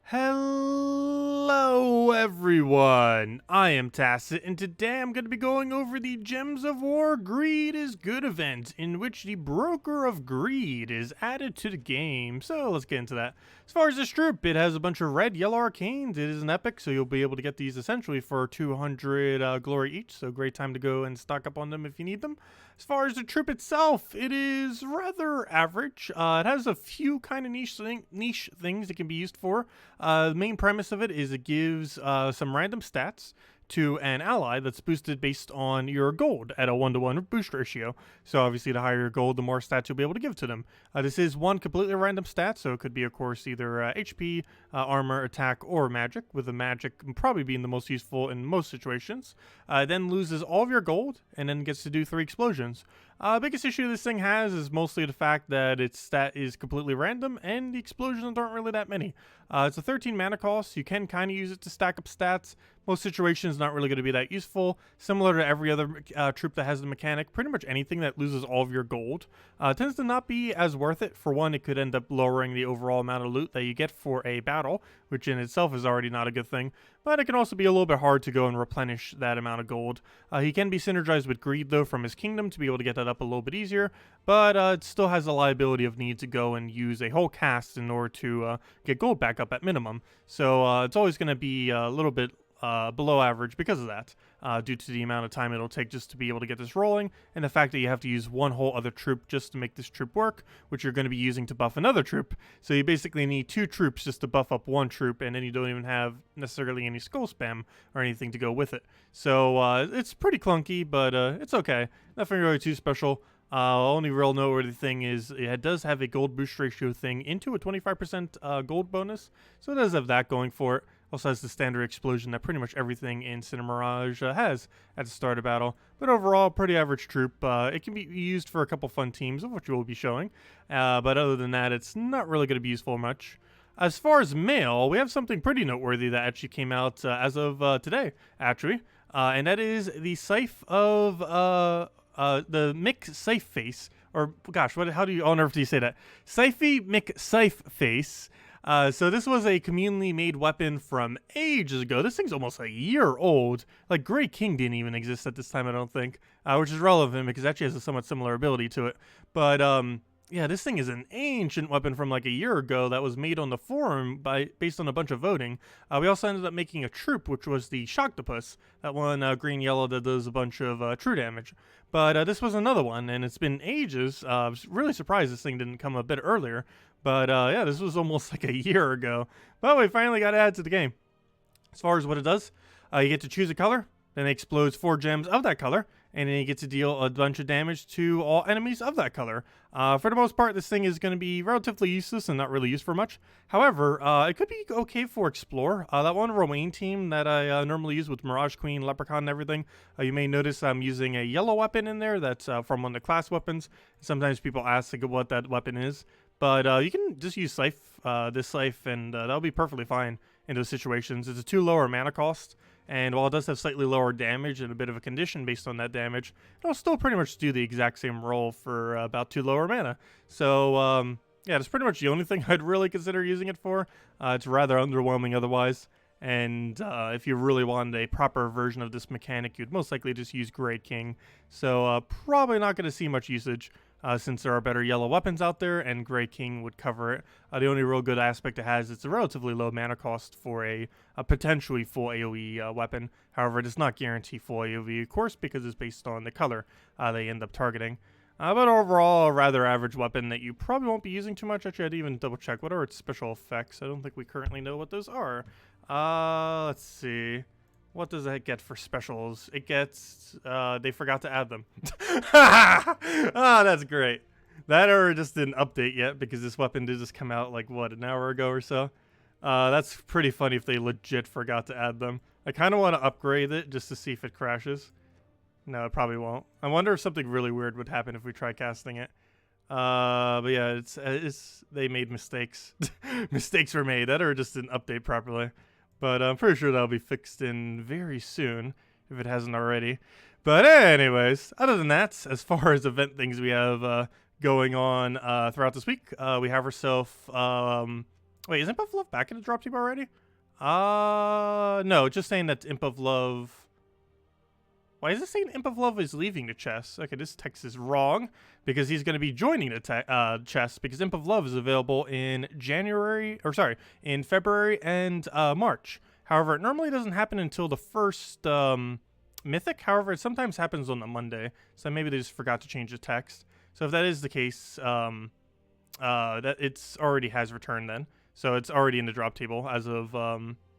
Hello everyone, I am Tacet, and today I'm going to be going over the Gems of War Greed is Good event, in which the Broker of Greed is added to the game. So let's get into that. As far as this troop, it has a bunch of red, yellow arcanes. It is an epic, so you'll be able to get these essentially for 200 glory each, so great time to go and stock up on them if you need them. As far as the troop itself, it is rather average. It has a few kind of niche things it can be used for. The main premise of it is it gives some random stats to an ally that's boosted based on your gold at a 1-to-1 boost ratio. So obviously the higher your gold, the more stats you'll be able to give to them. This is one completely random stat, so it could be of course either HP, armor, attack, or magic, with the magic probably being the most useful in most situations. Then loses all of your gold and then gets to do 3 explosions. Biggest issue this thing has is mostly the fact that its stat is completely random and the explosions aren't really that many. It's a 13 mana cost. You can kind of use it to stack up stats. Most situations not really going to be that useful. Similar to every other troop that has the mechanic, pretty much anything that loses all of your gold tends to not be as worth it. For one, it could end up lowering the overall amount of loot that you get for a battle, which in itself is already not a good thing. But it can also be a little bit hard to go and replenish that amount of gold. He can be synergized with Greed, though, from his kingdom to be able to get that up a little bit easier. But it still has the liability of need to go and use a whole cast in order to get gold back up at minimum. So it's always going to be a little bit below average because of that, due to the amount of time it'll take just to be able to get this rolling, and the fact that you have to use one whole other troop just to make this troop work, which you're going to be using to buff another troop. So you basically need 2 troops just to buff up one troop, and then you don't even have necessarily any skull spam or anything to go with it. So it's pretty clunky, but it's okay. Nothing really too special. Only real noteworthy thing is it does have a gold boost ratio thing into a 25% gold bonus, so it does have that going for it. Also has the standard explosion that pretty much everything in Sin of Maraj has at the start of battle. But overall, pretty average troop. It can be used for a couple fun teams, of which we'll be showing. But other than that, it's not really going to be useful much. As far as mail, we have something pretty noteworthy that actually came out as of today, actually. And that is the Scythe of the McSytheface. Or, gosh, how do you, on earth do you say that? Scythie McSytheface. So this was a communally made weapon from ages ago. This thing's almost a year old. Like, Grey King didn't even exist at this time, I don't think. Which is relevant because it actually has a somewhat similar ability to it. But, yeah, this thing is an ancient weapon from like a year ago that was made on the forum based on a bunch of voting. We also ended up making a troop, which was the Shocktopus. That one, green-yellow, that does a bunch of true damage. But this was another one, and it's been ages. I was really surprised this thing didn't come a bit earlier. But yeah, this was almost like a year ago. But we finally got added to the game. As far as what it does, you get to choose a color, then it explodes 4 gems of that color, and then you get to deal a bunch of damage to all enemies of that color. For the most part, this thing is going to be relatively useless and not really used for much. However, it could be okay for Explore. That one Rowanne team that I normally use with Mirage Queen, Leprechaun, and everything, you may notice I'm using a yellow weapon in there that's from one of the class weapons. Sometimes people ask like, what that weapon is. But you can just use Scythe, this Scythe, and that'll be perfectly fine in those situations. It's a 2 lower mana cost, and while it does have slightly lower damage and a bit of a condition based on that damage, it'll still pretty much do the exact same role for about 2 lower mana. So, yeah, that's pretty much the only thing I'd really consider using it for. It's rather underwhelming otherwise. And if you really wanted a proper version of this mechanic, you'd most likely just use Grey King. So probably not going to see much usage. Since there are better yellow weapons out there, and Grey King would cover it. The only real good aspect it has, it's a relatively low mana cost for a potentially full AoE weapon. However, it does not guarantee full AoE, of course, because it's based on the color they end up targeting. But overall, a rather average weapon that you probably won't be using too much. Actually, I'd even double check. What are its special effects? I don't think we currently know what those are. Let's see. What does that get for specials? It gets, they forgot to add them. Ah, that's great. That or just didn't update yet because this weapon did just come out like, what, an hour ago or so? That's pretty funny if they legit forgot to add them. I kind of want to upgrade it just to see if it crashes. No, it probably won't. I wonder if something really weird would happen if we try casting it. But yeah, they made mistakes. Mistakes were made. That or just didn't update properly. But I'm pretty sure that'll be fixed in very soon, if it hasn't already. But anyways, other than that, as far as event things we have going on throughout this week, we have ourselves Wait, is Imp of Love back in the drop table already? No, just saying that Imp of Love... Why is it saying Imp of Love is leaving the chest? Okay, this text is wrong, because he's going to be joining the chest, because Imp of Love is available in in February and March. However, it normally doesn't happen until the first mythic. However, it sometimes happens on a Monday, so maybe they just forgot to change the text. So if that is the case, that it's already has returned then. So it's already in the drop table as of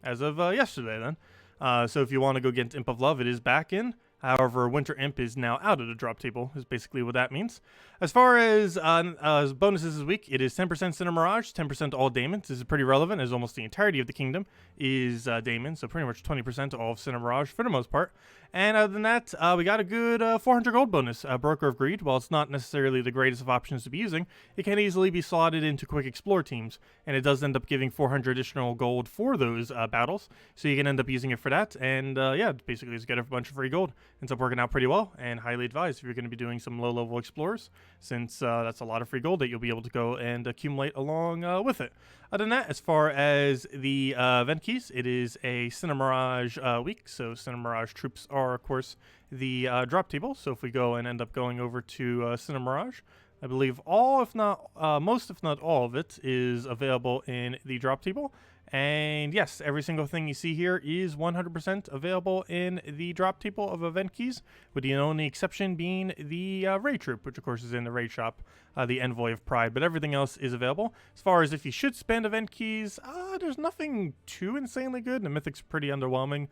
yesterday then. So if you want to go get Imp of Love, it is back in. However, Winter Imp is now out of the drop table, is basically what that means. As far as bonuses this week, it is 10% Sin of Maraj, 10% all daemons. This is pretty relevant, as almost the entirety of the kingdom is daemons, so pretty much 20% all of Sin of Maraj for the most part. And other than that, we got a good 400 gold bonus, Broker of Greed. While it's not necessarily the greatest of options to be using, it can easily be slotted into quick explore teams, and it does end up giving 400 additional gold for those battles, so you can end up using it for that, and yeah, basically just get a bunch of free gold. Ends up working out pretty well, and highly advised if you're going to be doing some low-level explorers, since that's a lot of free gold that you'll be able to go and accumulate along with it. Other than that, as far as the event keys, it is a Sin of Maraj week, so Sin of Maraj troops are, of course, the drop table. So if we go and end up going over to Sin of Maraj, I believe all, if not most, if not all of it is available in the drop table. And yes, every single thing you see here is 100% available in the drop table of event keys, with the only exception being the raid troop, which of course is in the raid shop, the Envoy of Pride, but everything else is available. As far as if you should spend event keys, there's nothing too insanely good. The Mythic's pretty underwhelming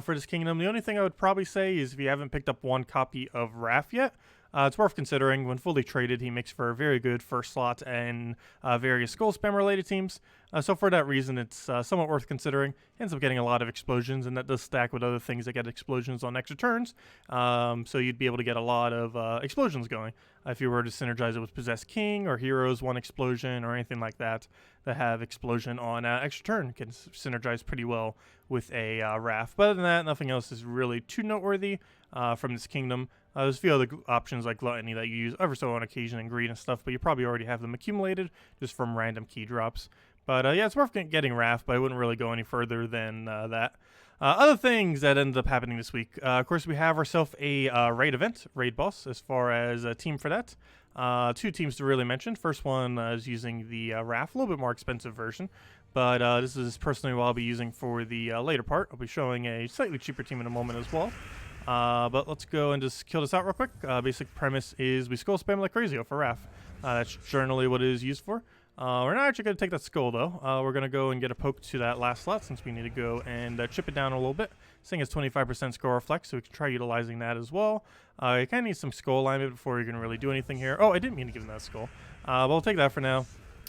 for this kingdom. The only thing I would probably say is if you haven't picked up one copy of Wrath yet, it's worth considering. When fully traded, he makes for a very good first slot and various skull spam related teams. So for that reason, it's somewhat worth considering. Ends up getting a lot of explosions, and that does stack with other things that get explosions on extra turns. So you'd be able to get a lot of explosions going if you were to synergize it with Possessed King or Heroes 1 Explosion or anything like that that have explosion on extra turn. Can synergize pretty well with a Wrath. But other than that, nothing else is really too noteworthy from this kingdom. There's a few other options like Gluttony that you use ever so on occasion and Greed and stuff, but you probably already have them accumulated just from random key drops. But yeah, it's worth getting Wrath, but I wouldn't really go any further than that. Other things that ended up happening this week. Of course, we have ourselves a raid event, raid boss, as far as a team for that. Two teams to really mention. First one is using the Wrath, a little bit more expensive version. But this is personally what I'll be using for the later part. I'll be showing a slightly cheaper team in a moment as well. But let's go and just kill this out real quick. Basic premise is we skull spam like crazy for Wrath. That's generally what it is used for. We're not actually going to take that skull though. We're going to go and get a poke to that last slot since we need to go and chip it down a little bit. This thing is 25% skull reflect, so we can try utilizing that as well. You kind of need some skull alignment before you can really do anything here. Oh, I didn't mean to give him that skull. But we'll take that for now.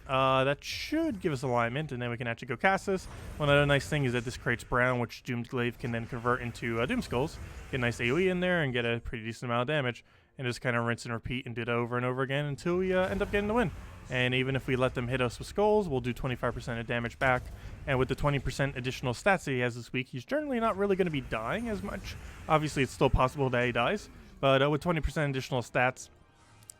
That should give us alignment, and then we can actually go cast this. One other nice thing is that this creates brown, which Doomed Glaive can then convert into Doom Skulls. Get a nice AoE in there and get a pretty decent amount of damage. And just kind of rinse and repeat and do it over and over again until we end up getting the win. And even if we let them hit us with skulls, we'll do 25% of damage back. And with the 20% additional stats that he has this week, he's generally not really going to be dying as much. Obviously, it's still possible that he dies. But with 20% additional stats,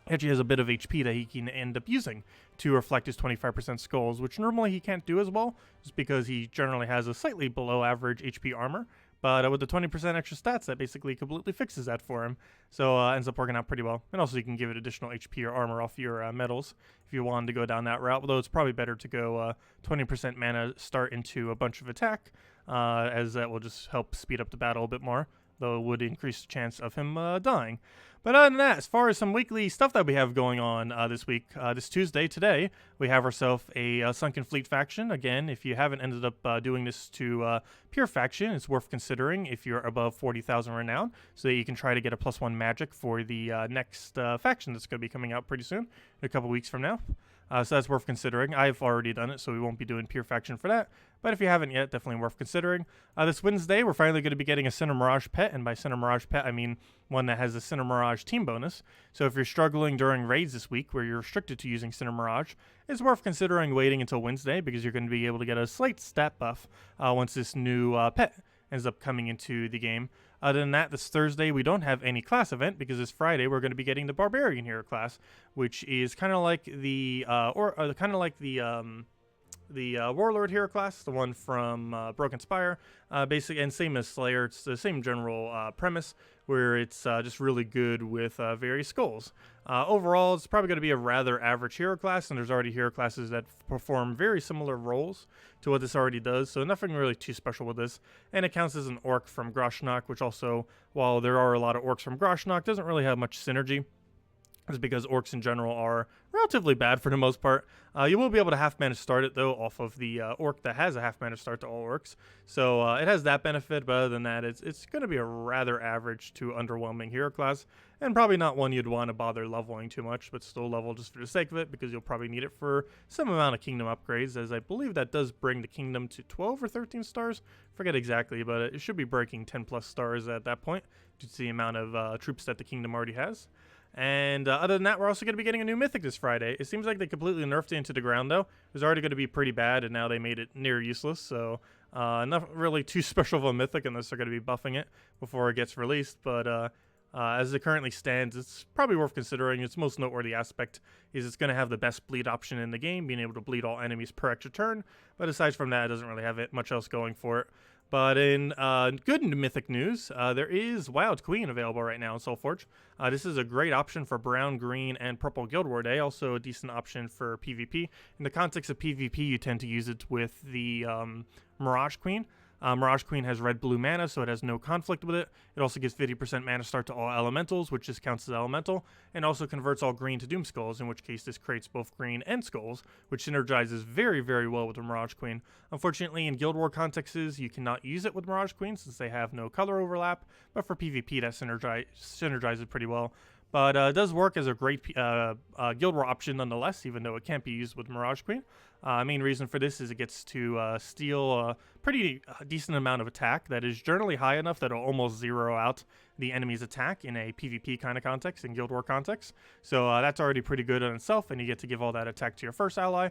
he actually has a bit of HP that he can end up using to reflect his 25% skulls, which normally he can't do as well, just because he generally has a slightly below average HP armor. But with the 20% extra stats, that basically completely fixes that for him. So ends up working out pretty well. And also you can give it additional HP or armor off your medals if you wanted to go down that route. Although it's probably better to go 20% mana start into a bunch of attack, as that will just help speed up the battle a bit more. Though it would increase the chance of him dying. But other than that, as far as some weekly stuff that we have going on this week, this Tuesday, today, we have ourselves a Sunken Fleet faction. Again, if you haven't ended up doing this to Pure Faction, it's worth considering if you're above 40,000 renown, so that you can try to get a +1 magic for the next faction that's going to be coming out pretty soon, in a couple weeks from now. So that's worth considering. I've already done it, so we won't be doing Pure Faction for that. But if you haven't yet, definitely worth considering. This Wednesday, we're finally going to be getting a Sin of Maraj pet. And by Sin of Maraj pet, I mean one that has a Sin of Maraj team bonus. So if you're struggling during raids this week, where you're restricted to using Sin of Maraj, it's worth considering waiting until Wednesday, because you're going to be able to get a slight stat buff once this new pet ends up coming into the game. Other than that, this Thursday, we don't have any class event, because this Friday, we're going to be getting the Barbarian hero class, which is kind of like the the Warlord hero class, the one from Broken Spire. Basic, and same as Slayer, it's the same general premise, where it's just really good with various skulls. Overall, it's probably going to be a rather average hero class, and there's already hero classes that perform very similar roles to what this already does, so nothing really too special with this. And it counts as an orc from Groshnok, which also, while there are a lot of orcs from Groshnok, doesn't really have much synergy. It's because orcs in general are relatively bad for the most part. You will be able to half mana start it, though, off of the orc that has a half mana start to all orcs. So it has that benefit, but other than that, it's going to be a rather average to underwhelming hero class, and probably not one you'd want to bother leveling too much, but still level just for the sake of it, because you'll probably need it for some amount of kingdom upgrades, as I believe that does bring the kingdom to 12 or 13 stars. Forget exactly, but it should be breaking 10 plus stars at that point, due to the amount of troops that the kingdom already has. And other than that, we're also going to be getting a new mythic this Friday. It seems like they completely nerfed it into the ground, though. It was already going to be pretty bad, and now they made it near useless. So not really too special of a mythic unless they're going to be buffing it before it gets released. But as it currently stands, it's probably worth considering. Its most noteworthy aspect is it's going to have the best bleed option in the game, being able to bleed all enemies per extra turn. But aside from that, it doesn't really have much else going for it. But in good mythic news, there is Wild Queen available right now in Soulforge. This is a great option for brown, green, and purple Guild War Day. Also a decent option for PvP. In the context of PvP, you tend to use it with the Mirage Queen. Mirage Queen has red-blue mana, so it has no conflict with it. It also gives 50% mana start to all elementals, which just counts as elemental, and also converts all green to Doom Skulls, in which case this creates both green and skulls, which synergizes very, very well with the Mirage Queen. Unfortunately, in Guild War contexts, you cannot use it with Mirage Queen since they have no color overlap, but for PvP, that synergizes pretty well. But it does work as a great Guild War option nonetheless, even though it can't be used with Mirage Queen. Main reason for this is it gets to steal a pretty decent amount of attack that is generally high enough that it'll almost zero out the enemy's attack in a PvP kind of context, in Guild War context. So that's already pretty good on itself, and you get to give all that attack to your first ally,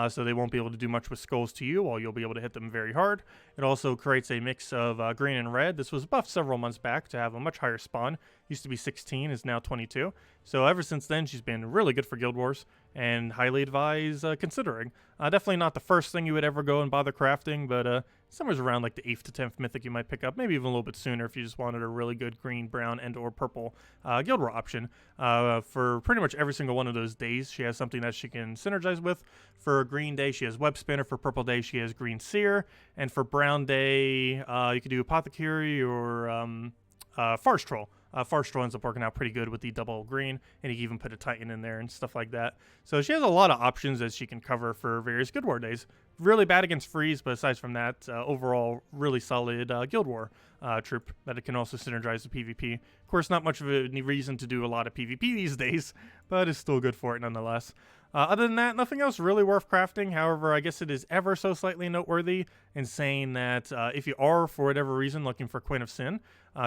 so they won't be able to do much with skulls to you, while you'll be able to hit them very hard. It also creates a mix of green and red. This was buffed several months back to have a much higher spawn. Used to be 16, is now 22. So ever since then, she's been really good for Guild Wars, and highly advise considering. Definitely not the first thing you would ever go and bother crafting, but somewhere around like the 8th to 10th mythic you might pick up, maybe even a little bit sooner if you just wanted a really good green, brown, and or purple Guild War option. For pretty much every single one of those days, she has something that she can synergize with. For green day, she has Web Spinner. For purple day, she has Green Seer. And for brown day, you could do Apothecary or Farce Troll. Farce Troll ends up working out pretty good with the double green, and you can even put a Titan in there and stuff like that. So she has a lot of options that she can cover for various Guild War days. Really bad against freeze, but aside from that, overall really solid Guild War troop that it can also synergize with PvP. Of course, not much of a reason to do a lot of PvP these days, but it's still good for it nonetheless. Other than that, nothing else really worth crafting. However, I guess it is ever so slightly noteworthy in saying that if you are, for whatever reason, looking for Queen of Sin,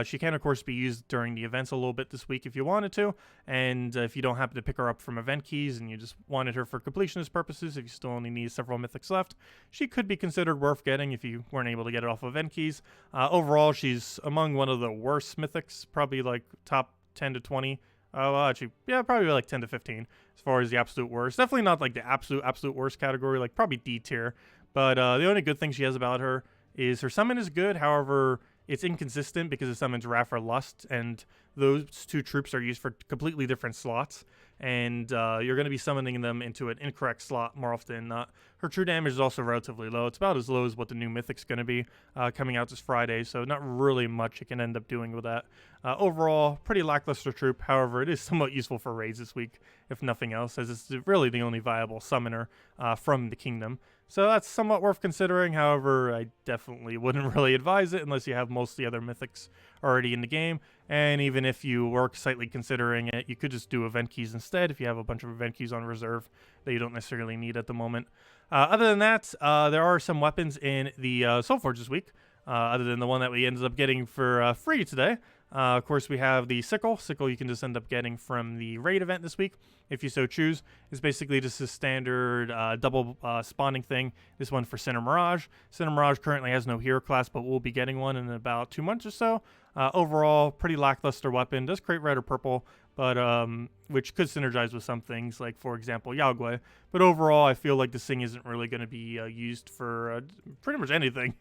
she can, of course, be used during the events a little bit this week if you wanted to. And if you don't happen to pick her up from event keys and you just wanted her for completionist purposes, if you still only need several mythics left, she could be considered worth getting if you weren't able to get it off of event keys. Overall, she's among one of the worst mythics, probably like top 10 to 20. Well, actually, yeah, probably like 10 to 15 as far as the absolute worst. Definitely not like the absolute worst category, like probably D tier. But the only good thing she has about her is her summon is good. However, it's inconsistent because it summons Wrath or Lust, and those two troops are used for completely different slots. And you're going to be summoning them into an incorrect slot more often than not. Her true damage is also relatively low. It's about as low as what the new Mythic's going to be coming out this Friday, so not really much you can end up doing with that. Overall, pretty lackluster troop. However, it is somewhat useful for raids this week, if nothing else, as it's really the only viable summoner from the kingdom. So that's somewhat worth considering. However, I definitely wouldn't really advise it unless you have most of the other mythics already in the game. And even if you were slightly considering it, you could just do event keys instead if you have a bunch of event keys on reserve that you don't necessarily need at the moment. Other than that, there are some weapons in the Soulforge this week, other than the one that we ended up getting for free today. Of course, we have the Sickle. Sickle you can just end up getting from the raid event this week, if you so choose. It's basically just a standard double spawning thing. This one for Sin of Maraj. Sin of Maraj currently has no hero class, but we'll be getting one in about 2 months or so. Overall, pretty lackluster weapon. Does create red or purple, but which could synergize with some things, like for example Yagwe. But overall, I feel like the Sing isn't really going to be used for pretty much anything.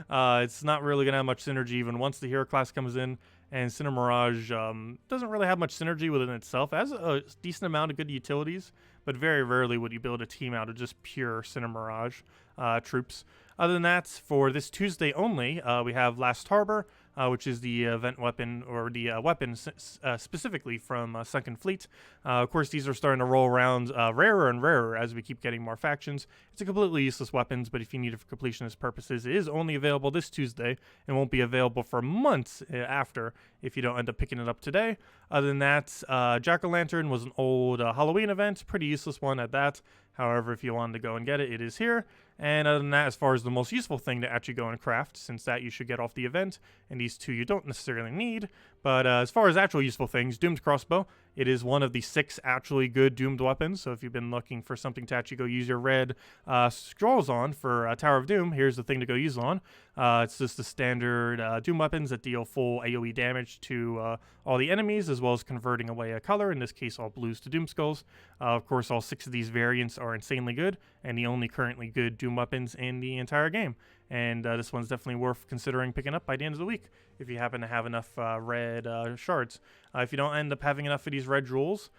It's not really going to have much synergy even once the hero class comes in, and Sin of Maraj doesn't really have much synergy within itself. It has a decent amount of good utilities, but very rarely would you build a team out of just pure Sin of Maraj troops. Other than that, for this Tuesday only, we have Last Harbor, which is the event weapon, or the weapon specifically from Sunken Fleet. Of course, these are starting to roll around rarer and rarer as we keep getting more factions. It's a completely useless weapon, but if you need it for completionist purposes, it is only available this Tuesday and won't be available for months after if you don't end up picking it up today. Other than that, Jack-o'-lantern was an old Halloween event, pretty useless one at that. However, if you wanted to go and get it, it is here. And other than that, as far as the most useful thing to actually go and craft, since that you should get off the event, and these two you don't necessarily need, but as far as actual useful things, Doomed Crossbow, it is one of the 6 actually good Doomed weapons, so if you've been looking for something to actually go use your red scrolls on for Tower of Doom, here's the thing to go use on. It's just the standard Doom weapons that deal full AoE damage to all the enemies, as well as converting away a color, in this case all blues to Doom Skulls. Of course, all 6 of these variants are insanely good, and the only currently good Doom weapons in the entire game. And this one's definitely worth considering picking up by the end of the week if you happen to have enough red shards. If you don't end up having enough of these red jewels,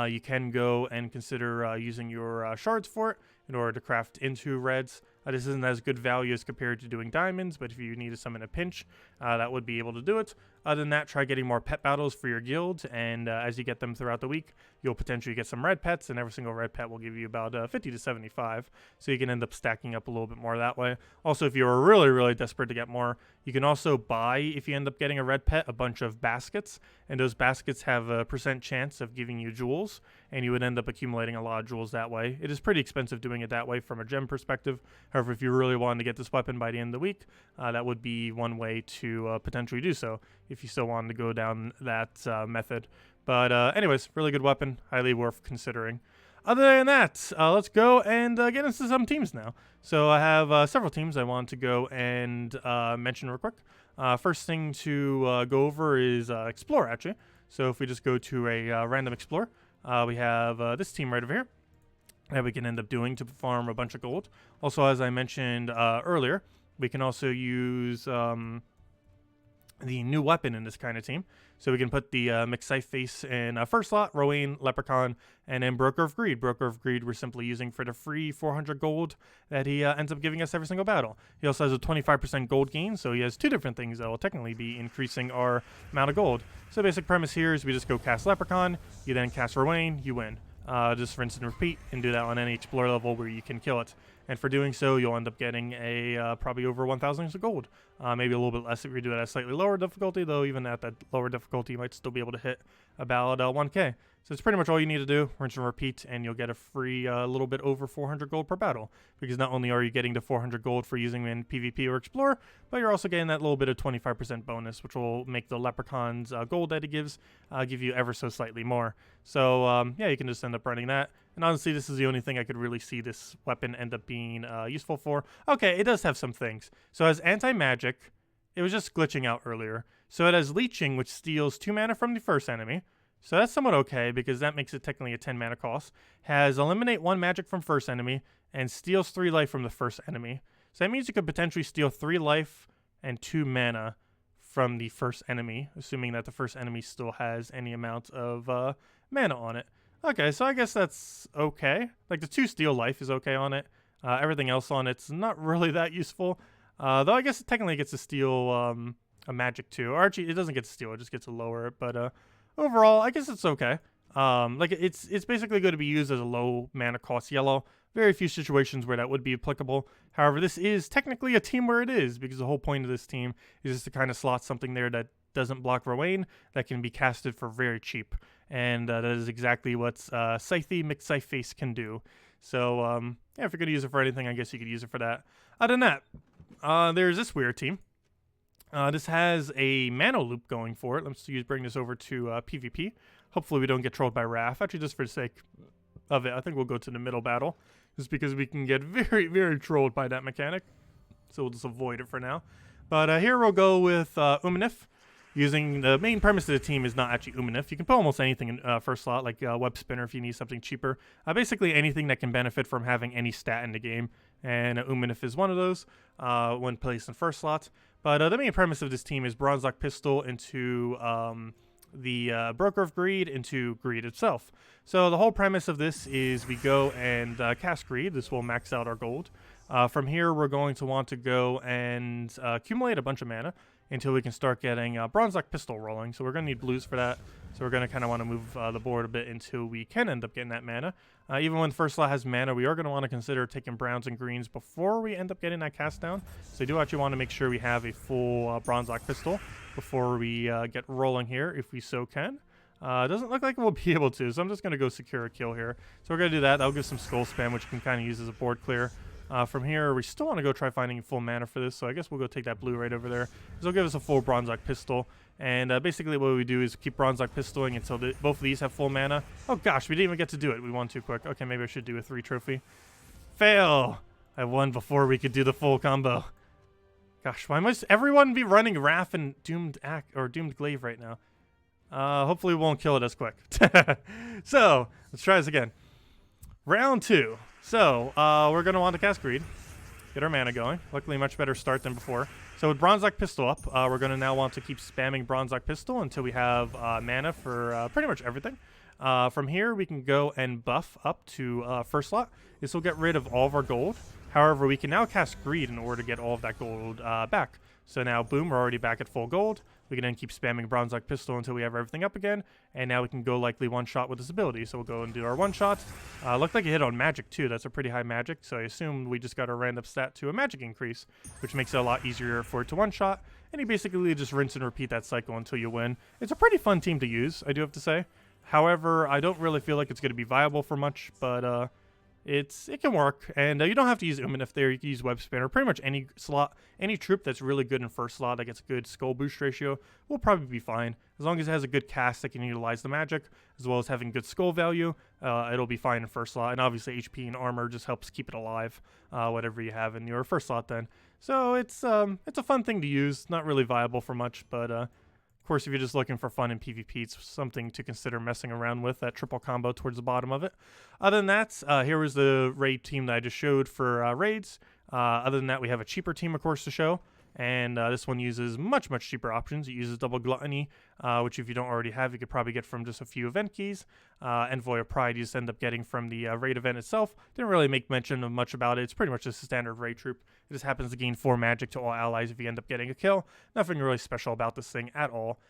you can go and consider using your shards for it in order to craft into reds. This isn't as good value as compared to doing diamonds, but if you needed some in a pinch, that would be able to do it. Other than that, try getting more pet battles for your guild, and as you get them throughout the week, you'll potentially get some red pets, and every single red pet will give you about 50 to 75, so you can end up stacking up a little bit more that way. Also, if you're really, really desperate to get more, you can also buy, if you end up getting a red pet, a bunch of baskets, and those baskets have a % chance of giving you jewels, and you would end up accumulating a lot of jewels that way. It is pretty expensive doing it that way from a gem perspective. However, if you really wanted to get this weapon by the end of the week, that would be one way to potentially do so, if you still wanted to go down that method. But anyways, really good weapon, highly worth considering. Other than that, let's go and get into some teams now. So I have several teams I want to go and mention real quick. First thing to go over is Explore, actually. So if we just go to a random Explore, we have this team right over here that we can end up doing to farm a bunch of gold. Also, as I mentioned earlier, we can also use the new weapon in this kind of team. So we can put the McSytheface in first slot, Rowanne, Leprechaun, and then Broker of Greed. Broker of Greed we're simply using for the free 400 gold that he ends up giving us every single battle. He also has a 25% gold gain, so he has 2 different things that will technically be increasing our amount of gold. So basic premise here is we just go cast Leprechaun, you then cast Rowanne, you win. Just rinse and repeat, and do that on any Explorer level where you can kill it. And for doing so, you'll end up getting a probably over 1,000 of gold. Maybe a little bit less if you do it at a slightly lower difficulty, though even at that lower difficulty, you might still be able to hit about 1k. So it's pretty much all you need to do, rinse and repeat, and you'll get a free little bit over 400 gold per battle. Because not only are you getting the 400 gold for using in PvP or Explorer, but you're also getting that little bit of 25% bonus, which will make the Leprechaun's gold that it gives give you ever so slightly more. So yeah, you can just end up running that. And honestly, this is the only thing I could really see this weapon end up being useful for. Okay, it does have some things. So it has anti-magic. It was just glitching out earlier. So it has leeching, which steals 2 mana from the first enemy. So that's somewhat okay, because that makes it technically a 10 mana cost. Has eliminate 1 magic from first enemy, and steals 3 life from the first enemy. So that means you could potentially steal 3 life and 2 mana from the first enemy, assuming that the first enemy still has any amount of mana on it. Okay, so I guess that's okay. Like, the 2 steal life is okay on it. Everything else on it's not really that useful. Though I guess it technically gets to steal a magic too. Or actually, it doesn't get to steal, it just gets to lower it. But overall, I guess it's okay. Like, it's basically going to be used as a low mana cost yellow. Very few situations where that would be applicable. However, this is technically a team where it is, because the whole point of this team is just to kind of slot something there that doesn't block Rowanne, that can be casted for very cheap. And that is exactly what Scythie McSytheface can do. So, yeah, if you're going to use it for anything, I guess you could use it for that. Other than that, there's this weird team. This has a mana loop going for it. Let's bring this over to PvP. Hopefully we don't get trolled by Wrath. Actually, just for the sake of it, I think we'll go to the middle battle, just because we can get very, very trolled by that mechanic. So we'll just avoid it for now. But here we'll go with Umenath. using the main premise of the team is not actually Umenath. You can put almost anything in first slot, like Web Spinner if you need something cheaper. Basically anything that can benefit from having any stat in the game, and Umenath is one of those when placed in first slot. But the main premise of this team is Bronzelock Pistle into the Broker of Greed into Greed itself. So the whole premise of this is we go and cast Greed. This will max out our gold. From here, we're going to want to go and accumulate a bunch of mana until we can start getting Bronzelock Pistle rolling. So we're going to need blues for that. So we're going to kind of want to move the board a bit until we can end up getting that mana. Even when first slot has mana, we are going to want to consider taking browns and greens before we end up getting that cast down. So we do actually want to make sure we have a full Bronzelock Pistle before we get rolling here, if we so can. It doesn't look like we'll be able to, so I'm just going to go secure a kill here. So we're going to do that. That'll give some skull spam, which you can kind of use as a board clear. From here, we still want to go try finding full mana for this, so I guess we'll go take that blue right over there. This will give us a full Bronzelock Pistle, and basically what we do is keep Bronzelock Pistoling until both of these have full mana. Oh gosh, we didn't even get to do it. We won too quick. Okay, maybe I should do a 3 trophy. Fail! I won before we could do the full combo. Gosh, why must everyone be running Wrath and Doomed Glaive right now? Hopefully we won't kill it as quick. So, let's try this again. Round 2. So, we're going to want to cast Greed. Get our mana going. Luckily, much better start than before. So with Bronzelock Pistle up, we're going to now want to keep spamming Bronzelock Pistle until we have mana for pretty much everything. From here, we can go and buff up to first slot. This will get rid of all of our gold. However, we can now cast Greed in order to get all of that gold back. So now, boom, we're already back at full gold. We can then keep spamming Bronzelock Pistle until we have everything up again. And now we can go likely one-shot with this ability. So we'll go and do our one-shot. Looked like it hit on magic, too. That's a pretty high magic. So I assume we just got a random stat to a magic increase, which makes it a lot easier for it to one-shot. And you basically just rinse and repeat that cycle until you win. It's a pretty fun team to use, I do have to say. However, I don't really feel like it's going to be viable for much, but it can work. And you don't have to use Umenath there. You can use Web Spinner. Pretty much any slot, any troop that's really good in first slot that gets a good skull boost ratio will probably be fine. As long as it has a good cast that can utilize the magic, as well as having good skull value, it'll be fine in first slot. And obviously HP and armor just helps keep it alive, whatever you have in your first slot then. So it's a fun thing to use. Not really viable for much, but of course, if you're just looking for fun in PvP, it's something to consider messing around with, that triple combo towards the bottom of it. Other than that, here was the raid team that I just showed for raids. Other than that, we have a cheaper team, of course, to show. And this one uses much, much cheaper options. It uses double Gluttony, which if you don't already have, you could probably get from just a few event keys. Envoy of Pride you just end up getting from the raid event itself. Didn't really make mention of much about it. It's pretty much just a standard raid troop. It just happens to gain 4 magic to all allies if you end up getting a kill. Nothing really special about this thing at all.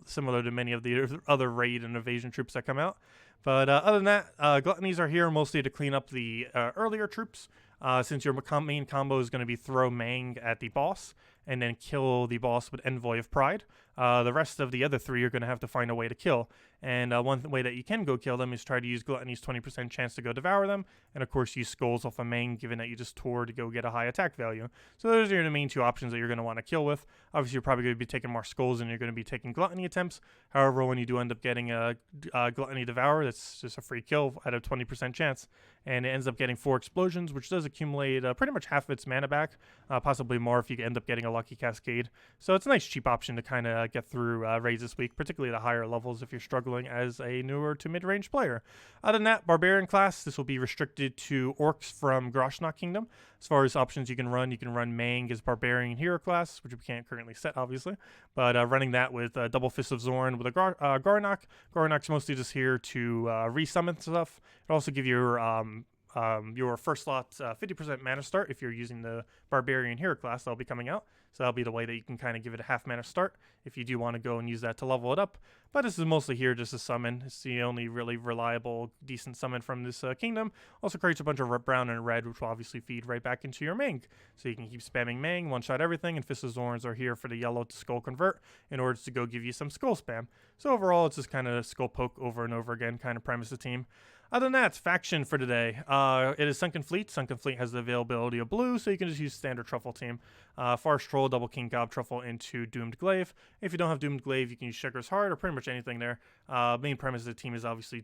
Similar to many of the other raid and evasion troops that come out. But other than that, Gluttonies are here mostly to clean up the earlier troops. Since your main combo is going to be throw Mang at the boss and then kill the boss with Envoy of Pride. The rest of the other 3 you're going to have to find a way to kill. And one way that you can go kill them is try to use Gluttony's 20% chance to go devour them. And of course use skulls off of Mang, given that you just tore to go get a high attack value. So those are the main 2 options that you're going to want to kill with. Obviously you're probably going to be taking more skulls than you're going to be taking Gluttony attempts. However, when you do end up getting a Gluttony devour, that's just a free kill at a 20% chance. And it ends up getting 4 explosions, which does accumulate pretty much half of its mana back. Possibly more if you end up getting a lucky cascade. So it's a nice cheap option to kind of get through raids this week, particularly the higher levels if you're struggling as a newer to mid-range player. Other than that, Barbarian class, this will be restricted to orcs from Groshnok Kingdom. As far as options you can run Mang as Barbarian hero class, which we can't currently set, obviously. But running that with Double Fist of Zorn with a Garnok. Garnok's mostly just here to resummon stuff. It'll also give your first slot 50% mana start if you're using the Barbarian hero class that'll be coming out. So that'll be the way that you can kind of give it a half mana start if you do want to go and use that to level it up. But this is mostly here just a summon. It's the only really reliable, decent summon from this kingdom. Also creates a bunch of brown and red, which will obviously feed right back into your Mang. So you can keep spamming Mang, one-shot everything, and Fist of Zorns are here for the yellow to skull convert in order to go give you some skull spam. So overall, it's just kind of skull poke over and over again kind of premise the team. Other than that, faction for today. It is Sunken Fleet. Sunken Fleet has the availability of blue, so you can just use standard truffle team. Forest Troll, double King Gob truffle into Doomed Glaive. If you don't have Doomed Glaive, you can use Shekar's Heart or pretty much anything there. Main premise of the team is obviously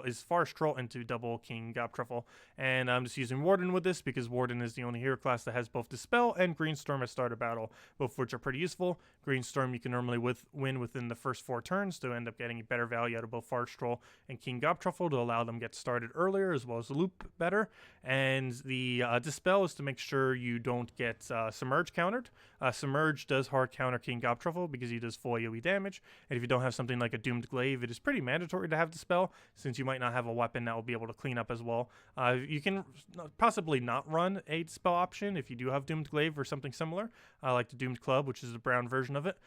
is Forest Troll into double King Gob truffle, and I'm just using Warden with this because Warden is the only hero class that has both Dispel and Green Storm at start of battle, both of which are pretty useful. Green Storm you can normally win within the first 4 turns to end up getting better value out of both Forest Troll and King Gob truffle to allow them get started earlier as well as loop better. And the Dispel is to make sure you don't get Submerge countered. Submerge does hard counter King Gob truffle because he does full AoE damage, and if you don't have something like a Doomed Glaive, it is pretty mandatory to have Dispel since you might not have a weapon that will be able to clean up as well. You can possibly not run a Dispel option if you do have Doomed Glaive or something similar, like the Doomed Club, which is the brown version of it,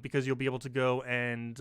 because you'll be able to go and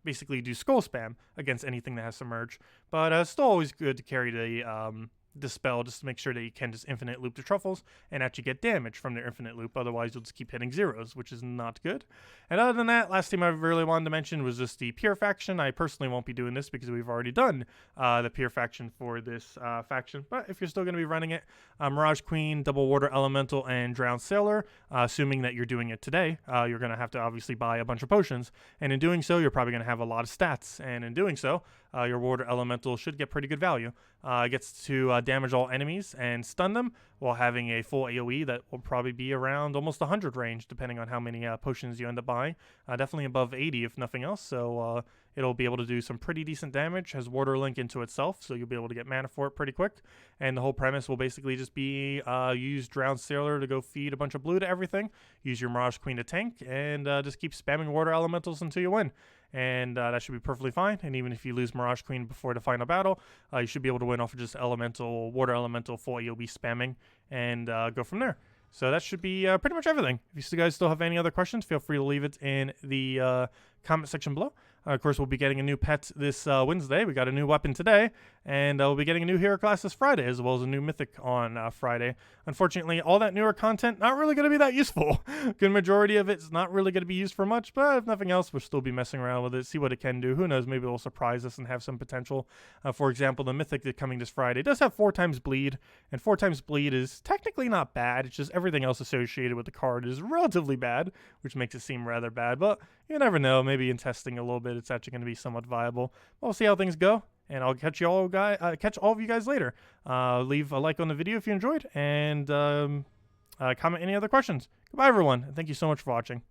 basically do Skull Spam against anything that has Submerge. But it's still always good to carry the Dispel just to make sure that you can just infinite loop the truffles and actually get damage from their infinite loop. Otherwise, you'll just keep hitting zeros, which is not good. And other than that, last team I really wanted to mention was just the Pure faction. I personally won't be doing this because we've already done the Pure faction for this faction. But if you're still going to be running it, Mirage Queen, Double Water Elemental, and Drowned Sailor, assuming that you're doing it today, you're going to have to obviously buy a bunch of potions. And in doing so, you're probably going to have a lot of stats. And in doing so, your Water Elemental should get pretty good value. It gets to damage all enemies and stun them while having a full AoE that will probably be around almost 100 range depending on how many potions you end up buying. Definitely above 80 if nothing else, so it'll be able to do some pretty decent damage. Has Water Link into itself, so you'll be able to get mana for it pretty quick. And the whole premise will basically just be use Drowned Sailor to go feed a bunch of blue to everything, use your Mirage Queen to tank, and just keep spamming Water Elementals until you win. And that should be perfectly fine. And even if you lose Mirage Queen before the final battle, you should be able to win off of just Water Elemental full AoE spamming and go from there. So that should be pretty much everything. If you guys still have any other questions, feel free to leave it in the comment section below. Of course, we'll be getting a new pet this Wednesday. We got a new weapon today, and we'll be getting a new hero class this Friday, as well as a new mythic on Friday. Unfortunately, all that newer content, not really going to be that useful. Good majority of it's not really going to be used for much, but if nothing else, we'll still be messing around with it, see what it can do. Who knows, maybe it'll surprise us and have some potential. For example, the mythic that's coming this Friday does have 4 times bleed, and 4 times bleed is technically not bad. It's just everything else associated with the card is relatively bad, which makes it seem rather bad, but you never know. Maybe in testing a little bit, it's actually going to be somewhat viable. We'll see how things go, and I'll catch all of you guys later. Leave a like on the video if you enjoyed, and comment any other questions. Goodbye, everyone, and thank you so much for watching.